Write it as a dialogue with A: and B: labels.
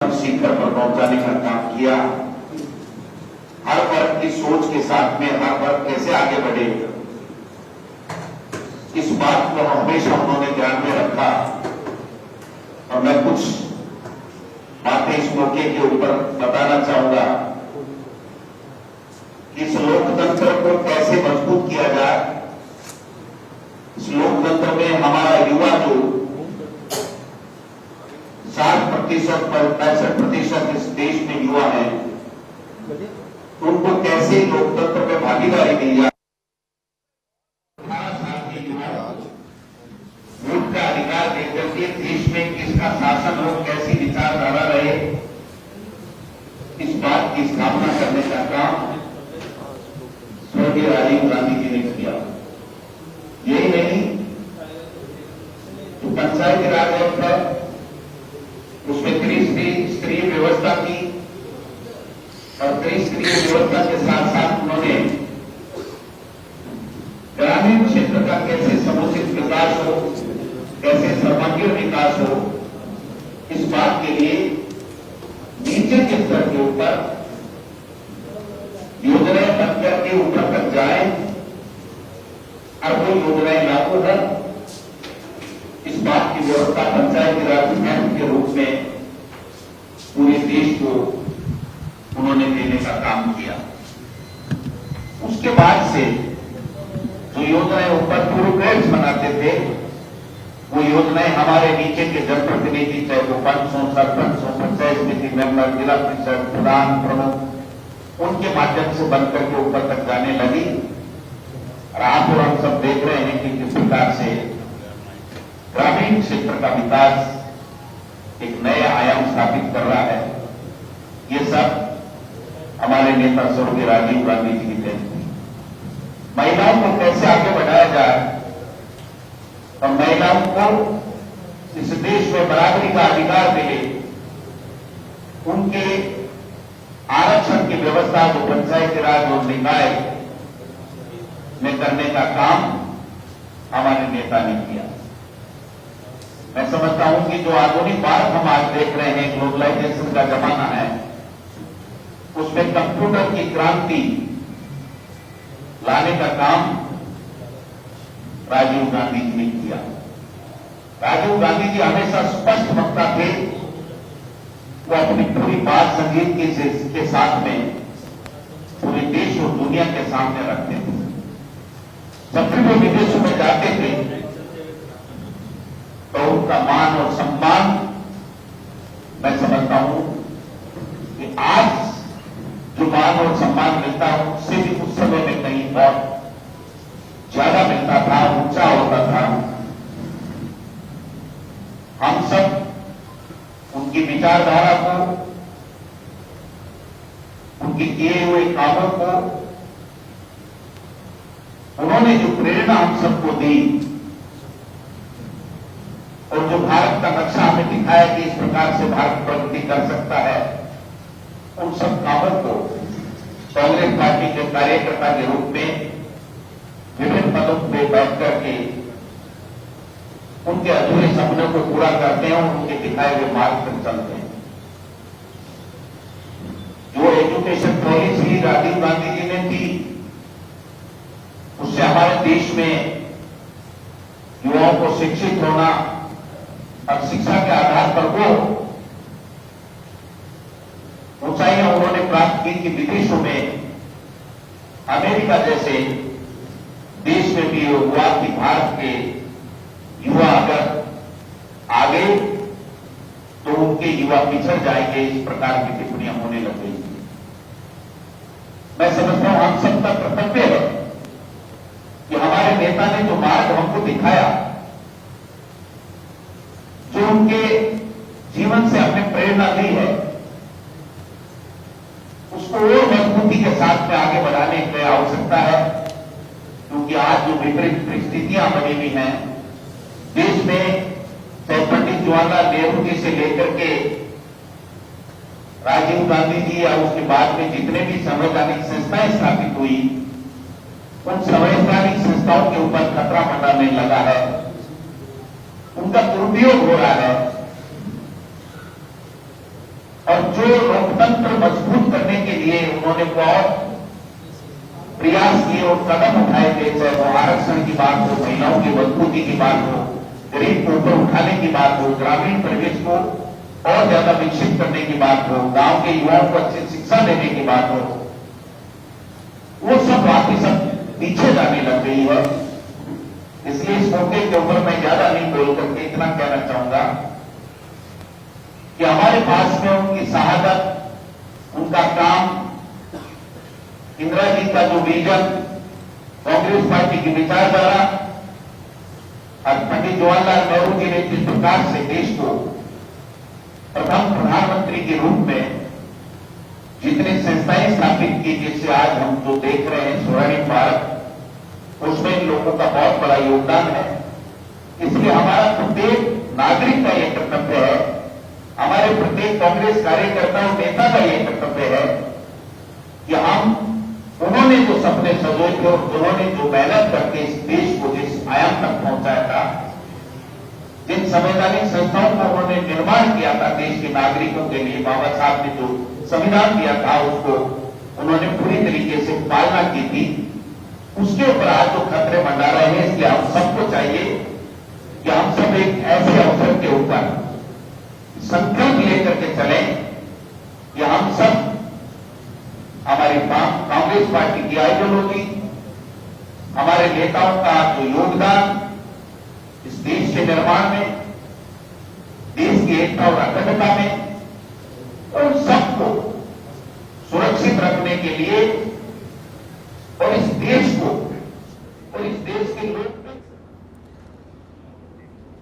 A: उच्चतम शिखर पर पहुंचाने का काम किया। हर वर्ग की सोच के साथ में हर वर्ग कैसे आगे बढ़े, इस बात को हमेशा उन्होंने ध्यान में रखा। और मैं कुछ बातें इस मौके के ऊपर बताना चाहूंगा कि इस लोकतंत्र को कैसे मजबूत किया जाए। इस लोकतंत्र में हमारा युवा जो 60% पर 65% इस देश में युवा है, उनको कैसे लोकतंत्र में भागीदारी दी जाए। 18 साल के युवा वोट का अधिकार देकर के देश में किसका शासन हो, कैसी विचारधारा रहे, इस बात की स्थापना करने का काम स्वर्गीय राजीव गांधी जी ने किया। यही नहीं, जो पंचायती राज एक्ट है उसमें त्रिस्तरीय व्यवस्था की और त्रिस्तरीय व्यवस्था के साथ साथ उन्होंने ग्रामीण क्षेत्र का कैसे समुचित विकास हो, कैसे सर्वांगीण विकास हो, इस बात के लिए नीचे के स्तर के ऊपर योजनाएं बनकर के ऊपर तक जाए और वो योजनाएं लागू है, इस बात की व्यवस्था पंचायती राज एक्ट के रूप में पूरे देश को उन्होंने देने का काम किया। उसके बाद से जो योजनाएं ऊपर ब्यूरोक्रेट्स बनाते थे, वो योजनाएं हमारे नीचे के जनप्रतिनिधि, चाहे वो पंच हो, सरपंच हो, पंचायत समिति मेंबर, जिला परिषद प्रधान, प्रमुख, उनके माध्यम से बनकर के ऊपर तक जाने लगी। और आप और हम सब देख रहे हैं कि किस प्रकार से ग्रामीण क्षेत्र का विकास एक नए आयाम स्थापित कर रहा है। ये सब हमारे नेता स्वर्गीय राजीव गांधी जी की देन थी। महिलाओं को कैसे आगे बढ़ाया जाए और महिलाओं को इस देश में बराबरी का अधिकार मिले, उनके आरक्षण की व्यवस्था जो पंचायती राज और निकाय में करने का काम हमारे नेता ने किया। मैं समझता हूं कि जो आधुनिक भारत हम आज देख रहे हैं, ग्लोबलाइजेशन का जमाना है, उसमें कंप्यूटर की क्रांति लाने का काम राजीव गांधी जी ने किया। राजीव गांधी जी हमेशा स्पष्ट वक्ता थे। वो अपनी पूरी बात संगीत के साथ में पूरे देश और दुनिया के सामने रखते थे। जब भी वो विदेशों में जाते थे तो उनका मान और सम्मान, मैं समझता हूं कि आज जो मान और सम्मान मिलता है उससे भी उस समय में कहीं बहुत ज्यादा मिलता था, ऊंचा होता था। हम सब उनकी विचारधारा को, उनके किए हुए कामों को, उन्होंने जो प्रेरणा हम सबको दी और जो भारत का नक्शा हमें दिखाया कि इस प्रकार से भारत प्रगति कर सकता है, उन सब कामों को कांग्रेस पार्टी के कार्यकर्ता के रूप में विभिन्न पदों पे बैठ करके उनके अधूरे सपनों को पूरा करते हैं और उनके दिखाए हुए मार्ग पर चलते हैं। जो एजुकेशन पॉलिसी राजीव गांधी जी ने दी, उससे हमारे देश में युवाओं को शिक्षित होना और शिक्षा के आधार पर वो ऊंचाइयां उन्होंने प्राप्त की कि विदेशों में अमेरिका जैसे देश में भी हुआ कि भारत के युवा अगर आगे तो उनके युवा पिछड़ जाएंगे, इस प्रकार की टिप्पणियां होने लग गई। मैं समझता हूं हम सबका कर्तव्य है कि हमारे नेता ने जो मार्ग हमको दिखाया, जो उनके जीवन से हमने प्रेरणा ली है, उसको और मजबूती के साथ में आगे बढ़ाने की आवश्यकता है। क्योंकि आज जो विपरीत परिस्थितियां बनी हुई हैं देश में, चाहे पंडित जवाहरलाल नेहरू जी से लेकर के राजीव गांधी जी या उसके बाद में जितने भी संवैधानिक संस्थाएं स्थापित हुई, उन संवैधानिक संस्थाओं के ऊपर खतरा मंडराने लगा है, उनका दुरुपयोग हो रहा है। और जो लोकतंत्र मजबूत करने के लिए उन्होंने बहुत प्रयास किए और कदम उठाए थे, चाहे वो आरक्षण की बात हो, महिलाओं की मजबूती की बात हो, गरीब को ऊपर उठाने की बात हो, ग्रामीण परिवेश को और ज्यादा विकसित करने की बात हो, गांव के युवाओं को अच्छी शिक्षा देने की बात हो, वो सब बातें सब पीछे जाने लग गई है। इसलिए इस मौके के ऊपर मैं ज्यादा नहीं बोल करके इतना कहना चाहूंगा कि हमारे पास में उनकी शहादत, उनका काम, इंदिरा जी का जो विजन, कांग्रेस पार्टी की विचारधारा और पंडित जवाहरलाल नेहरू जी ने जिस प्रकार से देश को प्रथम प्रधानमंत्री के रूप में जितने संस्थाएं स्थापित की, जिससे आज हम जो देख रहे हैं स्वर्णिम भारत, उसमें इन लोगों का बहुत बड़ा योगदान है। इसलिए हमारा प्रत्येक नागरिक का यह कर्तव्य है, हमारे प्रत्येक कांग्रेस कार्यकर्ता और नेता का यह कर्तव्य है कि हम उन्होंने जो सपने सजोए थे और उन्होंने जो मेहनत करके इस देश को जिस आयाम तक पहुंचाया था, जिन संवैधानिक संस्थाओं को उन्होंने निर्माण किया था देश के नागरिकों के लिए, बाबा साहब ने जो संविधान दिया था उसको उन्होंने पूरी तरीके से पालना की थी, उसके ऊपर आज जो खतरे मंडरा रहे हैं। इसलिए हम सबको चाहिए कि हम सब एक ऐसे अवसर के ऊपर संकल्प लेकर के चलें कि हम सब हमारी कांग्रेस पार्टी की आइडियोलॉजी, हमारे नेताओं का जो योगदान इस देश के निर्माण में, देश की एकता और अखंडता में, और सबको सुरक्षित रखने के लिए